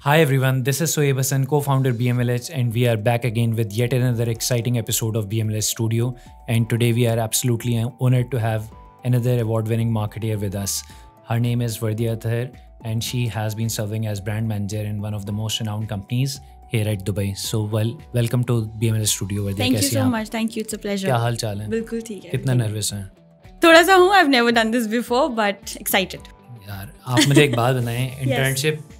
Hi everyone, this is Sohaib Hassan, co-founder BMLH, and we are back again with yet another exciting episode of BMLH Studio. And today we are absolutely honored to have another award-winning marketer with us. Her name is Vardia Tahir, and she has been serving as brand manager in one of the most renowned companies here at Dubai. So welcome to BMLH Studio, Vardia. Thank you so much. Thank you. It's a pleasure. क्या हाल चाल है? बिल्कुल ठीक है. कितना nervous हैं? थोड़ा सा हूँ. I've never done this before, but excited. यार आप मुझे एक बात बताएं, इंटर्नशिप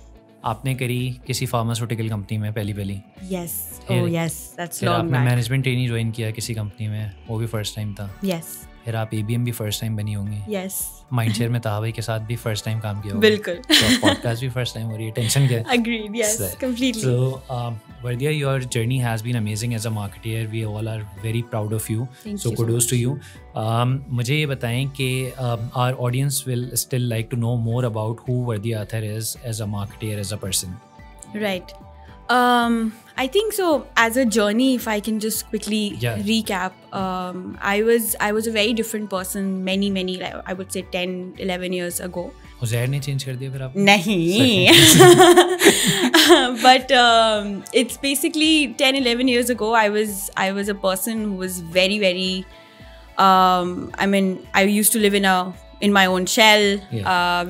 आपने करी किसी फार्मास्यूटिकल कंपनी में पहली Yes. Oh yes, that's long आपने back. मैनेजमेंट ट्रेनिंग ज्वाइन किया किसी कंपनी में, वो भी फर्स्ट टाइम था. Yes. फिर आप ABM भी फर्स्ट टाइम बनी होंगी. Yes. माइंडशेयर में ताहा भाई के साथ भी फर्स्ट टाइम काम किया होगा. बिल्कुल. तो पॉडकास्ट भी फर्स्ट टाइम हो रही है. टेंशन क्या है? Agreed. Yes. Completely. So Vardia, your journey has been amazing as a marketer. We all are very proud of you. Thank so you kudos to you. मुझे ये बताएं कि our audience will still like to know more about who Vardia Athar is as a marketer, as a person. Right. I think so. As a journey, if I can just quickly recap, I was a very different person many, like, I would say 10-11 years ago. Uzair ने change कर दिया फिर आप? नहीं. But it's basically 10-11 years ago. I was a person who was very, I mean, I used to live in my own shell.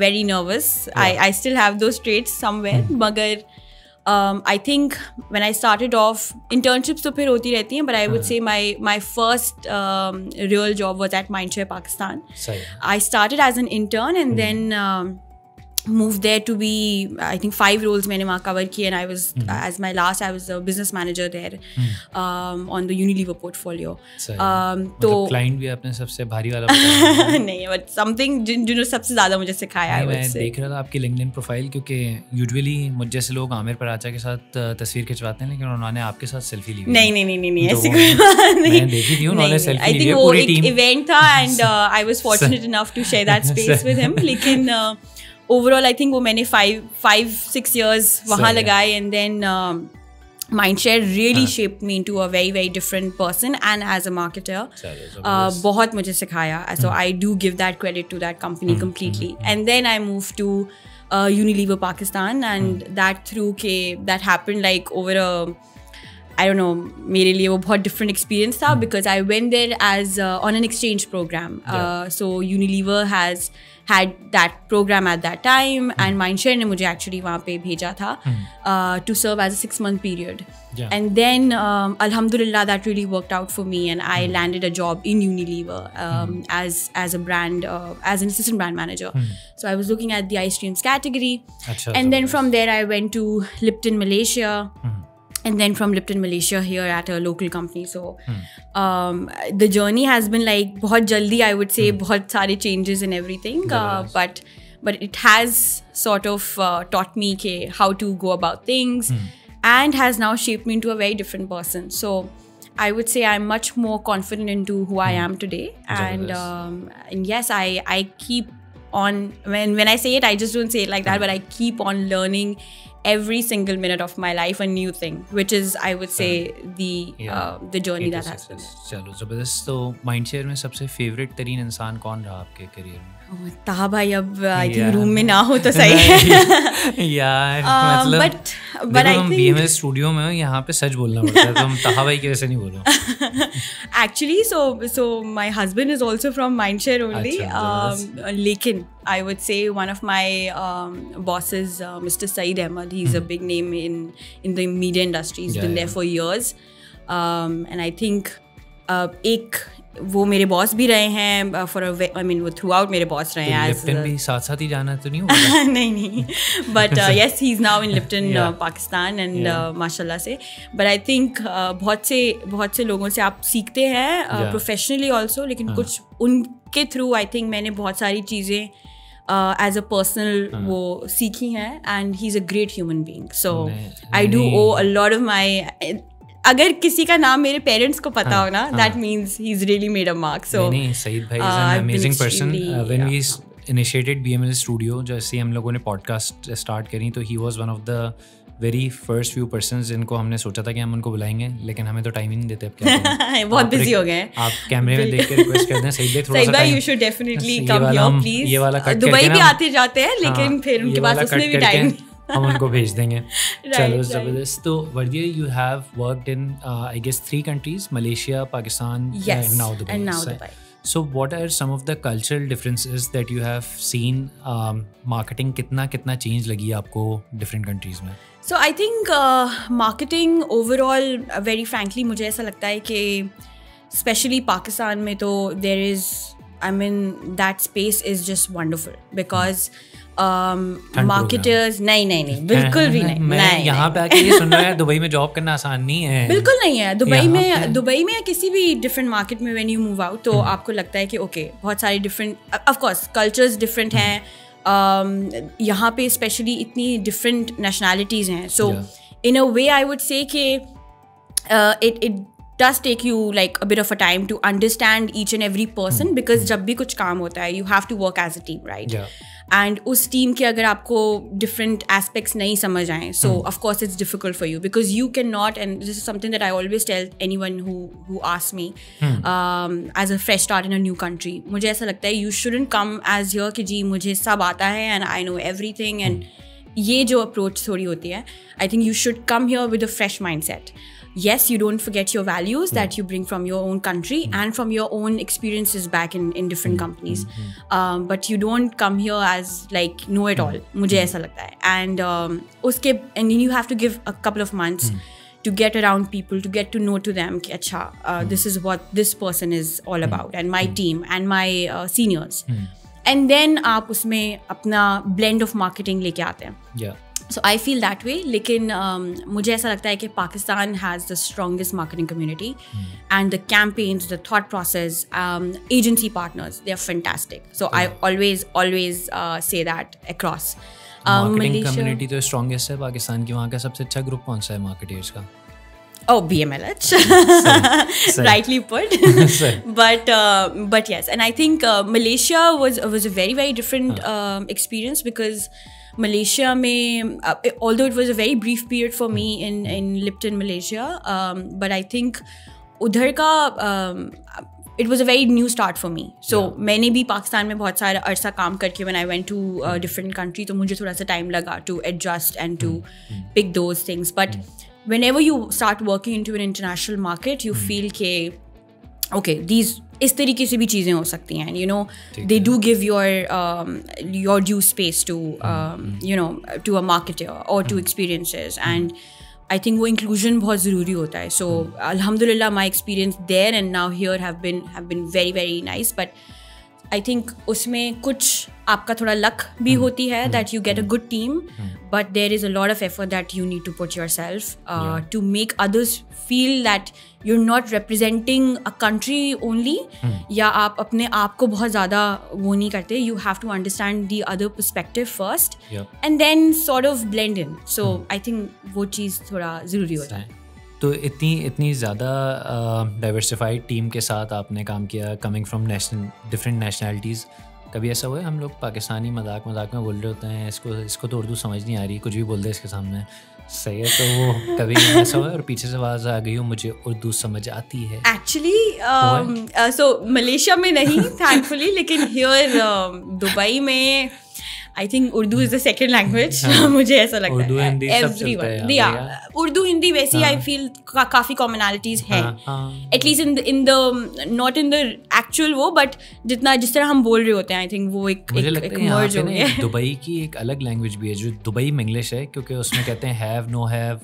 Very nervous. I still have those traits somewhere. Magar I think when I started off, internships तो फिर होती रहती हैं, but I would say my first real job was at Mindshare Pakistan. I started as an intern and then moved there to be, I think 5 roles मैंने वहाँ cover किए, and I was as my last I was a business manager there on the Unilever portfolio. तो client भी आपने सबसे भारी वाला बताया? नहीं, but something जिन्होंने सबसे ज़्यादा मुझे सिखाया है. मैं देख रहा था आपकी LinkedIn प्रोफाइल, क्योंकि यूजुअली मुझ जैसे लोग आमिर पराचा के साथ तस्वीर खिंचवाते हैं, लेकिन उन्होंने आपके साथ सेल्फी ली. नहीं ऐसी कोई बात नहीं. मैं देखी थी उन्होंने सेल्फी ली है पूरी टीम. इवेंट था and I was fortunate enough to share that space with him. लेकिन overall I think वो मैंने 5-6 years वहाँ लगाए, and then Mindshare really shaped me into a very different person and as a marketer. बहुत मुझे सिखाया. So I do give that credit to that company completely. And then I moved to Unilever Pakistan, and that happened like over I don't know, मेरे लिए वो बहुत different experience था, because I went there as on an exchange program. So Unilever had that program at that time, and Mindshare ने मुझे actually वहाँ पे भेजा था to serve as a 6-month period. And then alhamdulillah that really worked out for me, and I landed a job in Unilever as a brand as an assistant brand manager. So I was looking at the ice creams category. And then from there I went to Lipton Malaysia. And then from Lipton Malaysia here at a local company. So the journey has been like बहुत जल्दी, I would say, बहुत सारे changes and everything. But it has sort of taught me how to go about things, and has now shaped me into a very different person. So I would say I'm much more confident into who I am today. And yes, I keep on, when I say it, I just don't say it like that, but I keep on learning every single minute of my life a new thing, which is, I would say, the journey that has been. चलो ज़बरदस्त. तो Mindshare में सबसे favourite तरीन इंसान कौन रहा आपके करियर में? ताहा भाई अब आई थिंक रूम में ना हो तो सही है यार. मतलब but I think BMLH studio में यहाँ पे सच बोलना पड़ता है, तो हम ताहा भाई की वजह से नहीं बोल रहे. Actually, so my husband is also from Mindshare only. लेकिन I would say one of my bosses, Mr. Saeed Ahmed, he's a big name in the media industry. He's been there for years, and I think वो मेरे boss भी रहे हैं I mean वो throughout मेरे boss रहे हैं. Lipton भी साथ ही जाना तो नहीं होगा? नहीं, but yes, he's now in Lipton Pakistan, and माशाल्लाह से. But I think बहुत से लोगों से आप सीखते हैं professionally also, लेकिन कुछ उनके through I think मैंने बहुत सारी चीज़ें as a personal वो सीखी हैं, and he's a great human being. So I do owe a lot of my, अगर किसी का नाम मेरे पेरेंट्स को पता हो ना, that means he's really made a mark. So नहीं, सईद भाई is an amazing person. When we initiated BMLH Studio, जैसे हम लोगों ने पॉडकास्ट स्टार्ट करी, तो he was one of the very first few persons जिनको हमने सोचा था कि हम उनको बुलाएंगे, लेकिन हमें तो टाइम ही नहीं देते. अब क्या बहुत बिजी हो गए. आप कैमरे में देख के रिक्वेस्ट कर दें सईद भाई थोड़ा सा time. You should definitely come here please. ये वाला कट दुबई भी आते जाते हैं, लेकिन फिर उनके पास उसमें भी टाइम. हम उनको भेज देंगे. चलो ज़बरदस्त. तो Vardia, you have worked in I guess 3 countries, Malaysia, Pakistan, and now Dubai. So what are some of the cultural differences that you have seen? Marketing कितना change लगी आपको different countries में? So I think marketing overall, very frankly, मुझे ऐसा लगता है कि especially Pakistan में तो there is, I mean, that space is just wonderful because marketers नहीं बिल्कुल भी नहीं. मैं यहाँ पे आके ये सुन रहा है दुबई में जॉब करना आसान नहीं है. बिल्कुल नहीं है. दुबई में किसी भी डिफरेंट मार्केट में व्हेन यू मूव आउट तो आपको लगता है कि ओके बहुत सारे different, of course cultures different हैं. यहाँ पे स्पेशली इतनी डिफरेंट नेशनैलिटीज़ हैं. सो इन अ वे आई वुड से कि it does take you like a bit of a time to understand each and every person because जब भी कुछ काम होता है you have to work as a team, right? And उस team के अगर आपको different aspects नहीं समझ आएं, so of course it's difficult for you because you cannot, and this is something that I always tell anyone who asks me as a fresh start in a new country, मुझे ऐसा लगता है you shouldn't come as here कि जी मुझे सब आता है and I know everything, and ये जो approach थोड़ी होती है, I think you should come here with a fresh mindset. Yes, you don't forget your values that you bring from your own country and from your own experiences back in different companies. But you don't come here as like know it all. मुझे ऐसा लगता है. And and then you have to give a couple of months to get around people, to get to know to them कि अच्छा this is what this person is all about and my team and my seniors. And then आप उसमें अपना blend of marketing लेके आते हैं. Yeah. So I feel that way. लेकिन मुझे ऐसा लगता है कि Pakistan has the strongest marketing community and the campaigns, the thought process, agency partners, they are fantastic. So I always say that across. Marketing community तो strongest है पाकिस्तान की. वहाँ का सबसे अच्छा ग्रुप कौन सा है marketers का? Oh, BMLH. Rightly put. But yes, and I think Malaysia was a very different experience because Malaysia में, although it was a very brief period for me in Lipton, Malaysia, but I think उधर का it was a very new start for me. So मैंने भी पाकिस्तान में बहुत सारा अरसा काम करके when I went to a different country तो मुझे थोड़ा सा time लगा to adjust and to pick those things. But whenever you start working into an international market, you feel के okay, these इस तरीके से भी चीज़ें हो सकती हैं, you know, they do give your due space to you know, to a marketer or to experiences, and I think वो inclusion बहुत ज़रूरी होता है. So alhamdulillah my experience there and now here have been very nice, but I think उसमें कुछ आपका थोड़ा luck भी होती है that you get a good team, but there is a lot of effort that you need to put yourself to make others feel that you're not representing a country only, या आप अपने आप को बहुत ज़्यादा वो नहीं करते. You have to understand the other perspective first and then sort of blend in. So I think वो चीज़ थोड़ा ज़रूरी होता है. तो इतनी ज़्यादा डाइवर्सिफाइड टीम के साथ आपने काम किया, कमिंग फ्रॉम डिफरेंट नेशनैलिटीज़. कभी ऐसा हुआ है हम लोग पाकिस्तानी मजाक में बोल रहे होते हैं इसको तो उर्दू समझ नहीं आ रही, कुछ भी बोल दे इसके सामने, सही है, तो वो कभी ऐसा हुआ और पीछे से आवाज़ आ गई हो मुझे उर्दू समझ आती है? एक्चुअली सो मलेशिया में नहीं थैंकफुली, लेकिन हियर दुबई में I think Urdu is the second language. मुझे ऐसा लगता उर्दू है हिंदी सब चलता है. उर्दू हिंदी वैसी आई फील काफ़ी कॉमनैलिटीज़ हैं, at least in the not in the actual वो, बट जिस तरह हम बोल रहे होते हैं आई थिंक वो एक मर्ज हो गया. दुबई की एक अलग लैंग्वेज भी है जो दुबई में इंग्लिश है, क्योंकि उसमें कहते हैं हैव नो हैव,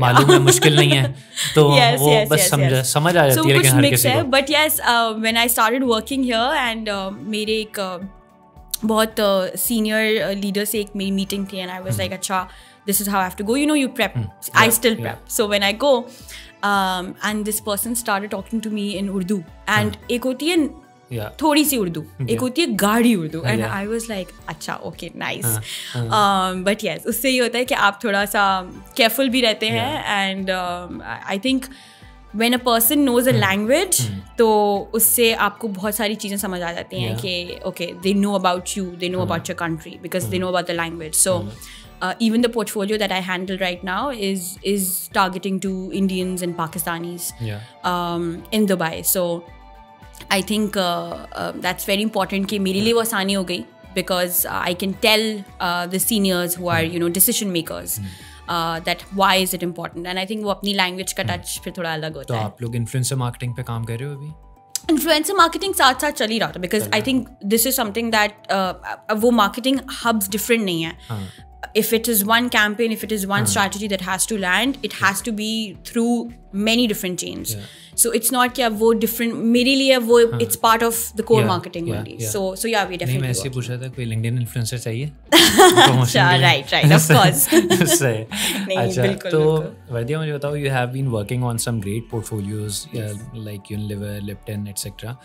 मालूम है मुश्किल नहीं है, तो वो बस समझ आ जाती है लेकिन हर किसी को. But yes when I started working here and मेरे एक बहुत सीनियर लीडर से एक मेरी मीटिंग थी एंड आई वाज लाइक अच्छा this is how I have to go, you know, you prep. I still prep. So when I go and this person started talking to me in Urdu, and एक होती है थोड़ी सी उर्दू, एक होती है गाढ़ी Urdu, and I was like अच्छा okay nice. But yes उससे ये होता है कि आप थोड़ा सा केयरफुल भी रहते हैं, and I think when a person knows a language, तो उससे आपको बहुत सारी चीज़ें समझ आ जाती हैं कि okay, they know about you, they know about your country because they know about the language. So even the portfolio that I handle right now is targeting to Indians and Pakistanis in Dubai. So I think that's very important कि मेरे लिए वो आसानी हो गई because I can tell the seniors who are, you know, decision makers that why is it important, and I think वो अपनी language का touch फिर थोड़ा अलग होता है. है. तो आप लोग influencer marketing पे काम कर रहे हो अभी? इन्फ्लुएंसर मार्केटिंग साथ साथ चल ही रहा था, because I think this is something that वो मार्केटिंग हब्स डिफरेंट नहीं है. If it is one campaign, if it is one strategy that has to land, it has to be through many different chains. So it's not कि अब वो different, मेरे लिए वो it's part of the core marketing only. So yeah, we definitely. नहीं, मैं ऐसे पूछ रहा था कोई LinkedIn influencer चाहिए? Right, of course. अच्छा, तो वर्दिया मुझे बताओ, you have been working on some great portfolios like Unilever, Lipton, etc.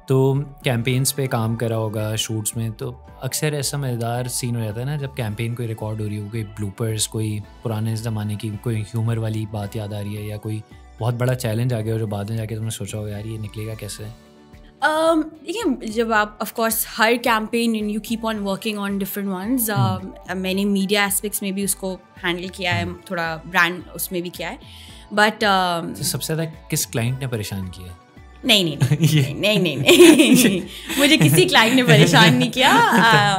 तो कैंपेन्स पे काम करा होगा, शूट्स में, तो अक्सर ऐसा मज़ेदार सीन हो जाता है ना जब कैंपेन कोई रिकॉर्ड हो रही हो, कोई ब्लूपर्स, कोई पुराने ज़माने की कोई ह्यूमर वाली बात याद आ रही है, या कोई बहुत बड़ा चैलेंज आ गया हो जो बाद में जाके तुमने सोचा हो यार ये निकलेगा कैसे? देखिए, जब आप ऑफ कोर्स हर campaign you keep on working on different ones, मैंने मीडिया एस्पेक्ट्स में भी उसको हैंडल किया है, थोड़ा ब्रांड उसमें भी किया है, बट सबसे ज़्यादा किस क्लाइंट ने परेशान किया है? नहीं मुझे किसी क्लाइंट ने परेशान नहीं किया.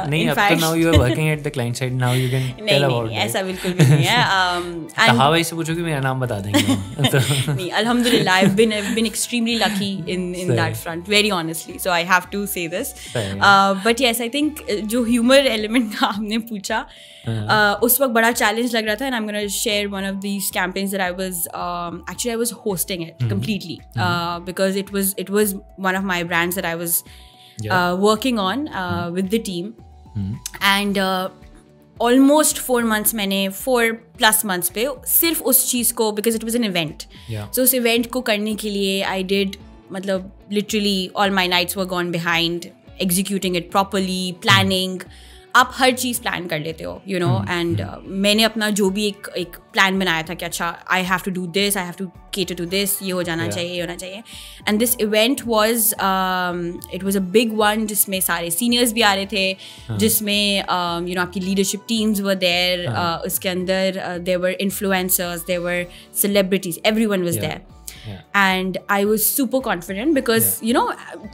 नहीं, अब तो now you are working at the client side, now you can tell about it. ऐसा बिल्कुल भी नहीं है. हाँ भाई से पूछो कि मेरा नाम बता देंगे. नहीं, अल्हम्दुलिल्लाह, I've been extremely lucky in that front, very honestly, so I have to say this. But yes, I think जो humor element का आपने पूछा, उस वक्त बड़ा चैलेंज लग रहा था, and I'm going to share one of these campaigns that I was hosting it completely, because it was one of my brands that I was working on with the team, and almost 4 months मैंने 4+ months पे सिर्फ उस चीज़ को, because it was an event, so उस event को करने के लिए I did, मतलब literally all my nights were gone behind executing it properly, planning. आप हर चीज़ प्लान कर लेते हो, यू नो, एंड मैंने अपना जो भी एक प्लान बनाया था कि अच्छा I have to do this, I have to cater to this, ये हो जाना चाहिए, ये होना चाहिए. And this event was it was a big one, जिसमें सारे सीनियर्स भी आ रहे थे, जिसमें यू नो आपकी लीडरशिप टीम्स वर देयर, उसके अंदर there were influencers, there were celebrities, everyone was there. And I was super confident because you know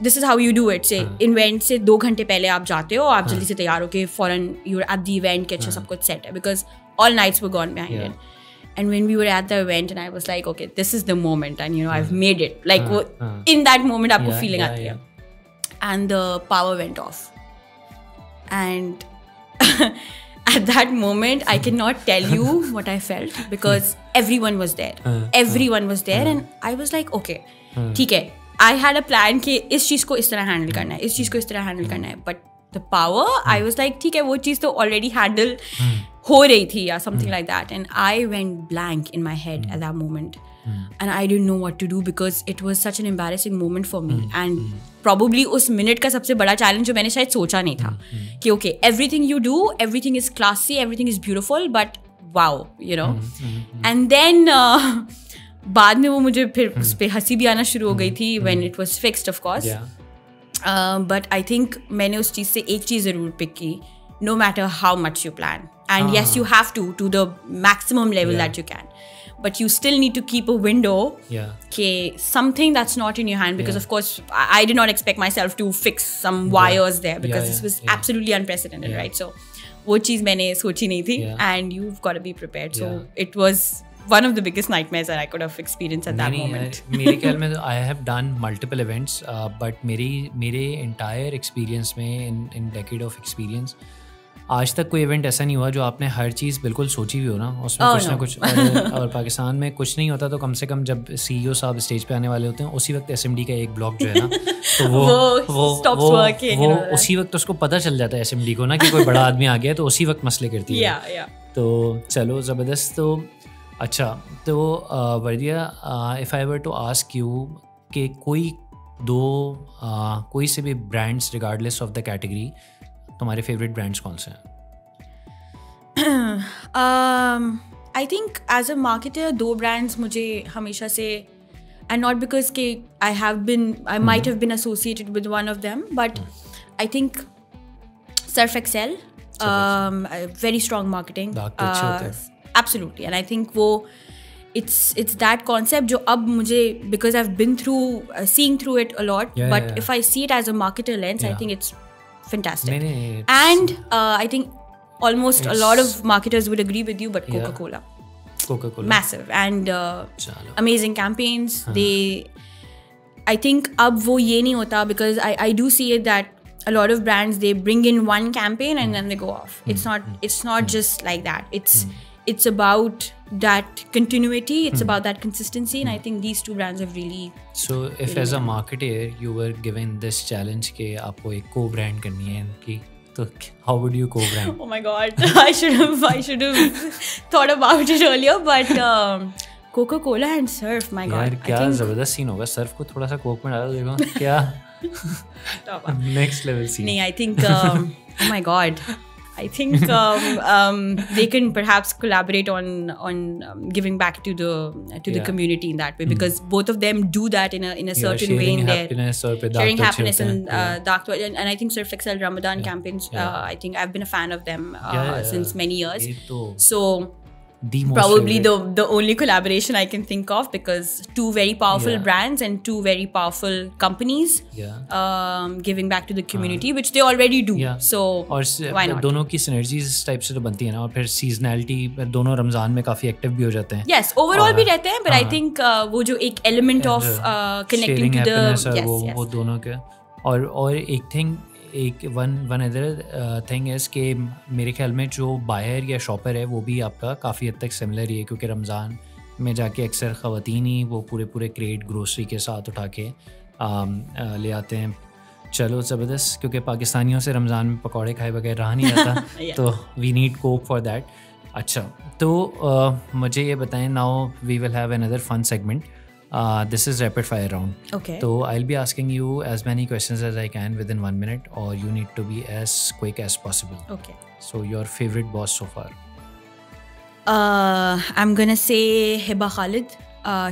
this is how you do it. Say event से 2 घंटे पहले आप जाते हो, आप जल्दी से तैयार हो के फौरन you're at the event के अच्छा सब कुछ set है, because all nights were gone behind it. And when we were at the event, and I was like, okay, this is the moment, and you know I've made it. Like in that moment आपको feeling आती है, and the power went off, and at that moment I cannot tell you what I felt, because everyone was there, and I was like, okay, ठीक है, I had a plan कि इस चीज़ को इस तरह हैंडल करना है, इस चीज़ को इस तरह हैंडल करना है, but the power, I was like, ठीक है, वो चीज़ तो already handle हो रही थी या something like that, and I went blank in my head at that moment. And I didn't know what to do, because it was such an embarrassing moment for me, and probably उस minute का सबसे बड़ा challenge जो मैंने शायद सोचा नहीं था कि okay, everything you do, everything is classy, everything is beautiful, but wow, you know. And then बाद में वो मुझे फिर उस पर हंसी भी आना शुरू हो गई थी when it was fixed, of course. But I think मैंने उस चीज़ से एक चीज़ ज़रूर पिक की, no matter how much you plan, and yes, you have to the maximum level that you can, but you still need to keep a window, okay, something that's not in your hand, because of course I did not expect myself to fix some wires there, because this was absolutely unprecedented, right? So वो चीज़ मैंने सोची नहीं थी, and you've got to be prepared. So it was one of the biggest nightmares that I could have experienced at that moment. मेरे ख्याल में I have done multiple events, but मेरे entire experience में in decade of experience आज तक कोई event ऐसा नहीं हुआ जो आपने हर चीज़ बिल्कुल सोची हुई हो ना, उसमें कुछ ना कुछ और पाकिस्तान में कुछ नहीं होता, तो कम से कम जब CEO साहब स्टेज पे आने वाले होते हैं, उसी वक्त SMD का एक ब्लॉक जो है ना, तो वो उसी वक्त उसको पता चल जाता है SMD को ना कि कोई बड़ा आदमी आ गया, तो उसी वक्त मसले करती है. तो चलो ज़बरदस्त. तो अच्छा, तो वर्दिया, if I were to ask you कि कोई से भी brands regardless of the category, तुम्हारे फेवरेट ब्रांड्स कौन से हैं? I think as a marketer 2 brands मुझे हमेशा से, एंड नॉट बिकॉज के I might have been associated with one of them, but I think Surf Excel, very strong marketing, absolutely, and I think वो it's that concept जो अब मुझे, because I've been through seeing through it a lot, but if I see it as a marketer lens, I think it's fantastic. And I think almost a lot of marketers would agree with you, but Coca-Cola. Massive and amazing campaigns. I think अब वो ये नहीं होता, because I do see it that a lot of brands, they bring in one campaign and then they go off. It's not just like that. It's about that continuity. It's about that consistency, and I think these two brands have really. So if as a marketer you were given this challenge कि आपको एक co-brand करनी है इनकी, तो how would you co-brand? Oh my God, I should have thought about it earlier, but Coca-Cola and Surf, my God. यार क्या जबरदस्त सीन होगा. सर्फ को थोड़ा सा कोक में डालो, देखो क्या next level scene. नहीं, I think oh my God, I think they can perhaps collaborate on giving back to the community in that way, because both of them do that in a certain way in their sharing happiness and dark thought. And I think Surf Excel Ramadan campaigns, I think I've been a fan of them since many years. So probably the only collaboration I can think of, because two very powerful brands and two very powerful companies giving back to the community, which they already do. So why not? दोनों की synergies इस type से तो बनती है ना, और फिर seasonality दोनों रमजान में काफी एक्टिव भी हो जाते हैं. Yes, overall भी रहते हैं, but I think वो जो एक element of connecting to the वो दोनों के. और एक thing, एक वन अदर थिंग इज़ कि मेरे ख्याल में जो बायर या शॉपर है वो भी आपका काफ़ी हद तक सिमिलर ही है, क्योंकि रमज़ान में जाके अक्सर ख़वातीन ही वो पूरे क्रेट ग्रोसरी के साथ उठा के ले आते हैं. चलो ज़बरदस्त, क्योंकि पाकिस्तानियों से रमज़ान में पकौड़े खाए बगैर रहा नहीं जाता. तो we need Coke for that. अच्छा, तो मुझे ये बताएं, now we will have another fun segment. This is rapid fire round. Okay. So I'll be asking you as many questions as I can within 1 minute, or you need to be as quick as possible. Okay. So your favorite boss so far? I'm gonna say Hiba Khalid.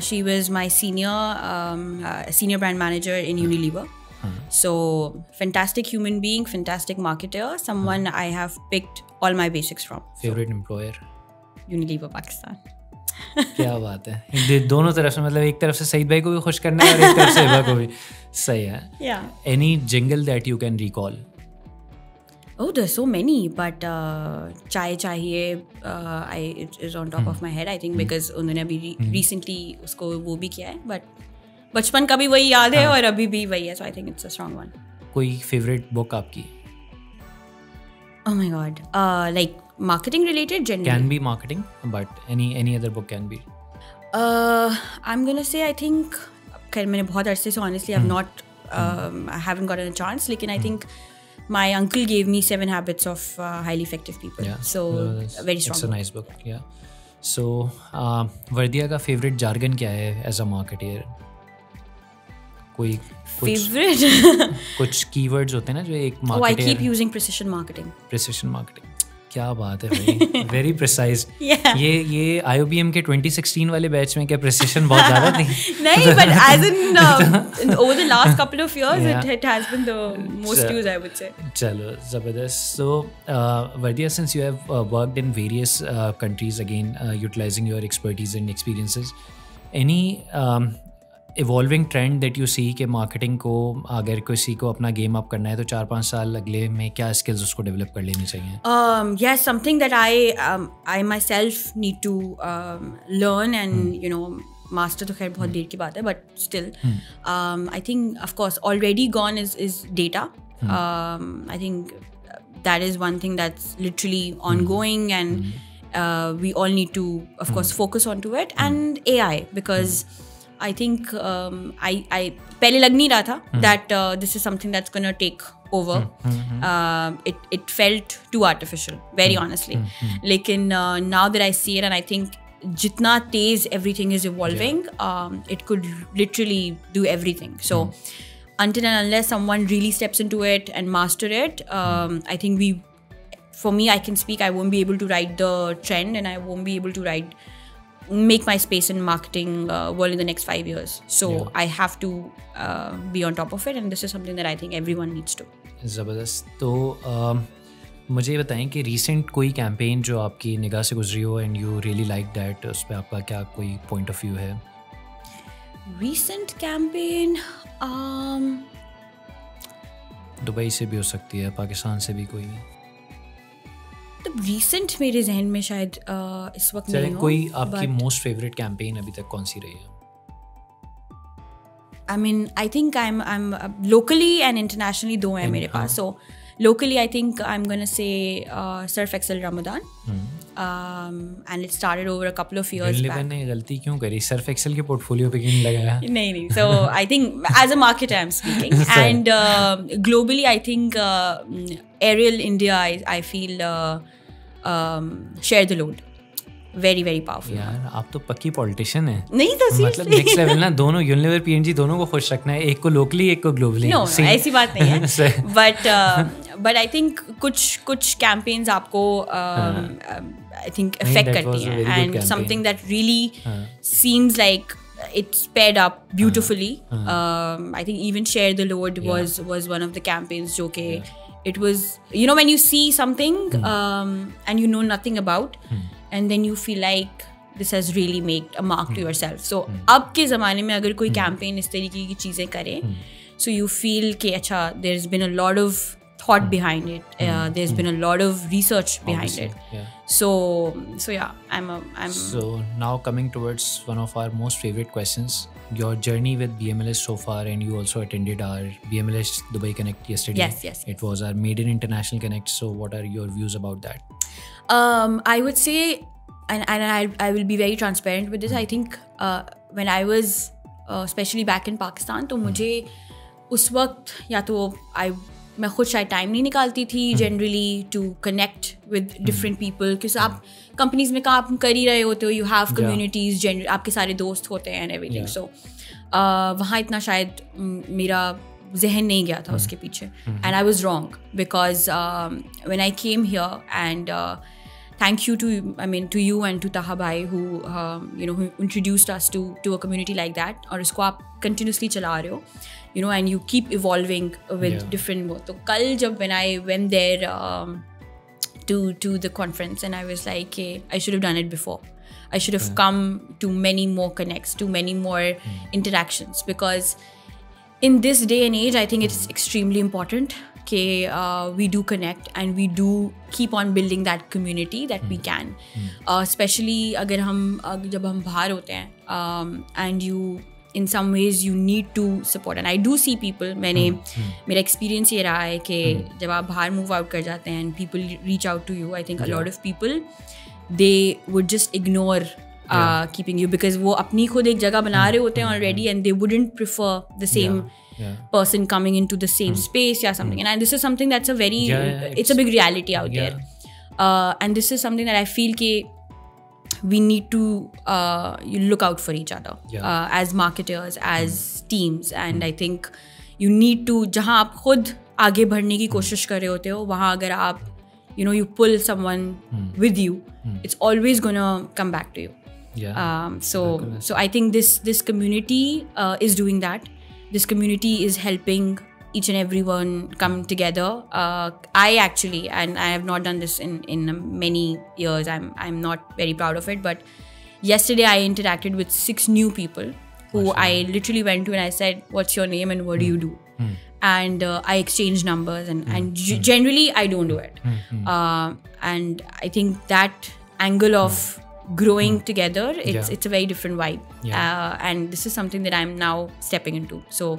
She was my senior brand manager in Unilever. So fantastic human being, fantastic marketer, someone I have picked all my basics from. Favorite employer? Unilever Pakistan. क्या बात है. दोनों तरफ से, मतलब एक तरफ से सईद भाई को भी खुश करना है और एक तरफ से हिबा को भी. सही है. Any jingle that you can recall? Oh, there's so many, but Chai Chahiye it is on top of my head, I think, because उन्होंने अभी recently उसको वो भी किया है, but बचपन का भी वही याद है और अभी भी वही है, so I think it's a strong one. कोई favorite book आपकी? Oh my God, like marketing related, generally. Can be marketing, but any other book can be. I'm gonna say, I think, मैंने बहुत अरसे से honestly I've not I haven't gotten a chance, लेकिन I think my uncle gave me 7 Habits of Highly Effective People. So very strong. It's a nice book. Yeah. So Vardia का favorite jargon क्या है as a marketer? कोई favorite कुछ keywords होते हैं ना जो एक marketer. Oh, I keep using precision marketing. Precision marketing. क्या बात है भाई. Very precise. ये IOBM के 2016 वाले बैच में क्या precision बहुत ज़्यादा थी? नहीं, but as in over the last couple of years, it has been the most used, I would say. चलो ज़बरदस्त. So Vardia, since you have worked in various countries, again utilizing your expertise and experiences, any evolving trend that you see कि marketing को अगर किसी को अपना game up करना है तो 4-5 साल अगले में क्या skills उसको develop कर लेनी चाहिए? Yes, something that I myself need to learn and you know master तो खैर बहुत देर की बात है, but still I think of course already gone is data. I think that is one thing that's literally ongoing, and we all need to of course focus onto it, and AI, because I think I पहले लग नहीं रहा था that this is something that's gonna take over. It felt too artificial, very honestly. लेकिन now that I see it, and I think जितना तेज everything is evolving, it could literally do everything. So until and unless someone really steps into it and master it, I think for me, I can speak, I won't be able to ride the trend, and I won't be able to make my space in marketing world in the next 5 years. So I have to be on top of it, and this is something that I think everyone needs to. ज़बरदस्त. तो मुझे बताएं कि recent कोई campaign जो आपकी निगाह से गुजरी हो and you really like that, उस पर आपका क्या कोई point of view है? Recent campaign, दुबई से भी हो सकती है, पाकिस्तान से भी कोई। तो रिसेंट मेरे जहन में शायद इस वक्त नहीं हो। कोई आपकी मोस्ट फेवरेट कैंपेन अभी तक कौन सी रही है? I mean, I think I'm locally and internationally दो हैं मेरे पास. So locally, I think I'm gonna say Surf Excel Ramadan, and it started over a couple of years back. ने गलती क्यों करी? Surf Excel के पोर्टफोलियो पे क्यों लगाया? नहीं. So I think as a marketer I'm speaking, and globally I think Ariel India I feel share the load. Very very powerful. यार आप तो पक्की पॉलिटिशियन है. नहीं तो मतलब नेक्स्ट लेवल ना, दोनों यूनिलीवर पीएनजी दोनों को खुश रखना है, एक को लोकली एक को ग्लोबली. नो ऐसी बात नहीं है. बट आई थिंक कुछ कैंपेन्स आपको आई थिंक इफेक्ट करती हैं, and something that really seems like it sped up beautifully. I think even Share the Load was one of the campaigns jo ke it was, you know, when you see something and you know nothing about, and then you feel like this has really made a mark to yourself. So अब के ज़माने में अगर कोई campaign इस तरीके की चीज़ें करे, so you feel कि अच्छा there's been a lot of thought behind it, there's been a lot of research behind it. So yeah, I'm So now coming towards one of our most favorite questions, your journey with BMLS so far, and you also attended our BMLS Dubai Connect yesterday. Yes. It was our maiden international connect. So what are your views about that? I would say, and I will be very transparent with this. I think when I was especially back in Pakistan, तो मुझे उस वक्त या तो मैं खुद शायद time नहीं निकालती थी generally to connect with different people, क्योंकि आप कंपनीज में काम कर ही रहे होते हो, यू हैव कम्युनिटीज, जनरल आपके सारे दोस्त होते हैं एंड एवरीथिंग. सो वहाँ इतना शायद मेरा जहन नहीं गया था उसके पीछे, and I was wrong because when I came here, and thank you to you and to Taha bhai who who introduced us to a community like that, और इसको आप continuously चला रहे हो, you know, and you keep evolving with different. तो कल जब when I went there to the conference, and I was like, hey, I should have done it before. I should have come to many more connects, to many more interactions, because in this day and age I think it's extremely important we do connect and we do keep on building that community that we can, especially अगर जब हम बाहर होते हैं, and you in some ways you need to support, and I do see people, मेरा experience ये रहा है कि जब आप बाहर move out कर जाते हैं and people reach out to you, I think a lot of people they would just ignore keeping you, because वो अपनी खुद एक जगह बना रहे होते हैं already, and they wouldn't prefer the same person coming into the same space or something. And this is something that's a very it's a big reality out there, and this is something that I feel we need to look out for each other as marketers, as teams, and I think you need to, जहाँ आप खुद आगे बढ़ने की कोशिश कर रहे होते हो, वहाँ अगर आप you pull someone with you, it's always gonna come back to you. So I think this community is doing that. This community is helping each and everyone come together. I actually, and I have not done this in many years, I'm not very proud of it, but yesterday I interacted with 6 new people who I literally went to and I said, what's your name and what do you do? And I exchanged numbers, and generally I don't do it. And I think that angle of growing together, it's a very different vibe, and this is something that I'm now stepping into. So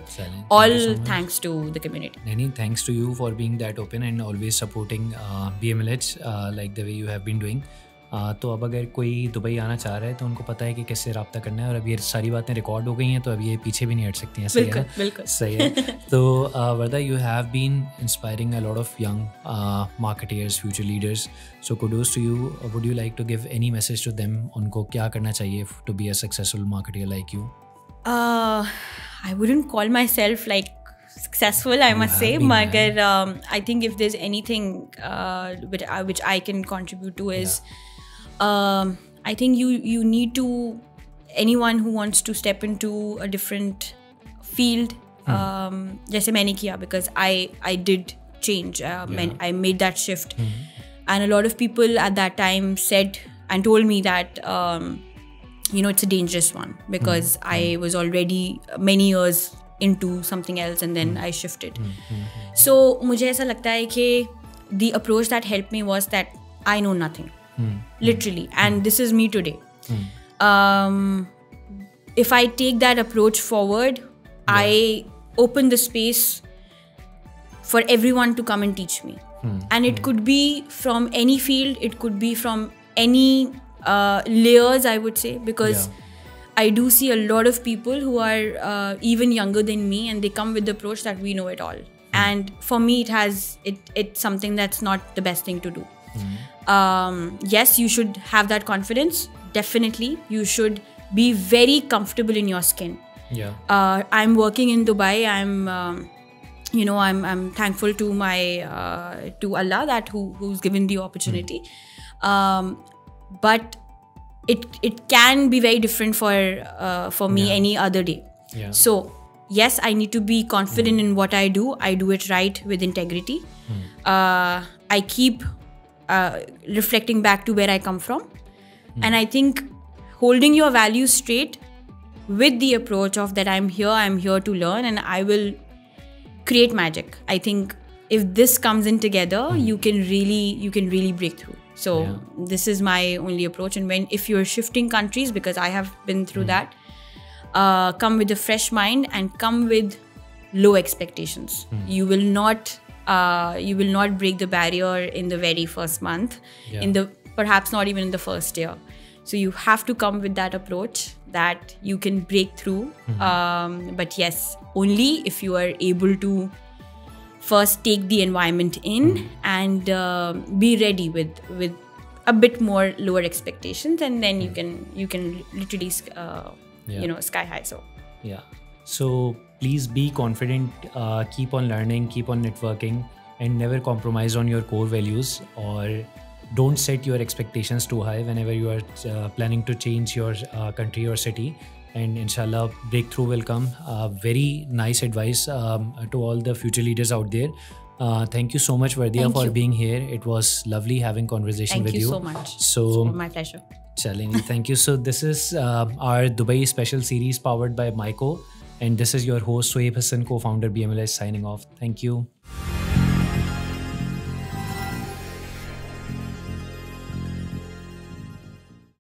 all thanks to the community. Many thanks to you for being that open and always supporting BMLH like the way you have been doing. तो अब अगर कोई Dubai आना चाह रहा है तो उनको पता है कि कैसे रब्ता करना है, और अब ये सारी बातें रिकॉर्ड हो गई हैं, तो अब ये पीछे भी नहीं हट सकती हैं. सही है, बिल्कुल सही है. तो वर्दा, you have been inspiring a lot of young marketeers, future leaders. So kudos to you. Would you like to give any message to them? उनको क्या करना चाहिए to be a successful marketer like you? I wouldn't call myself like successful, I must say, magar I think if there's anything which I can contribute to is I think you need to, anyone who wants to step into a different field, जैसे मैंने किया, because I did change, I made that shift, and a lot of people at that time said and told me that it's a dangerous one, because I was already many years into something else and then I shifted. So मुझे ऐसा लगता है कि the approach that helped me was that I know nothing, literally, and this is me today. If I take that approach forward, I open the space for everyone to come and teach me. And it could be from any field, it could be from any layers, I would say, because I do see a lot of people who are even younger than me, and they come with the approach that we know it all. And for me, it's something that's not the best thing to do. Yes, you should have that confidence. Definitely, you should be very comfortable in your skin. I'm working in Dubai. I'm thankful to my to Allah that who's given the opportunity. But it can be very different for me any other day. So yes, I need to be confident in what I do. I do it right with integrity. I keep reflecting back to where I come from. And I think holding your values straight with the approach of that I'm here to learn, and I will create magic. I think if this comes in together, you can really break through. So this is my only approach. And if you're shifting countries, because I have been through that, come with a fresh mind and come with low expectations. You will not break the barrier in the very first month, perhaps not even in the first year. So you have to come with that approach that you can break through. But yes, only if you are able to first take the environment in and be ready with a bit more lower expectations, and then you can literally sky high. So please be confident, keep on learning, keep on networking, and never compromise on your core values, or don't set your expectations too high whenever you are planning to change your country or city. And inshallah, breakthrough will come. Very nice advice to all the future leaders out there. Thank you so much, Vardia, for being here. It was lovely having conversation with you. Thank you so much. So it's my pleasure. Challengi, thank you. So this is our Dubai special series powered by Myco, and this is your host Sohaib Hassan, co-founder BMLS, signing off. Thank you.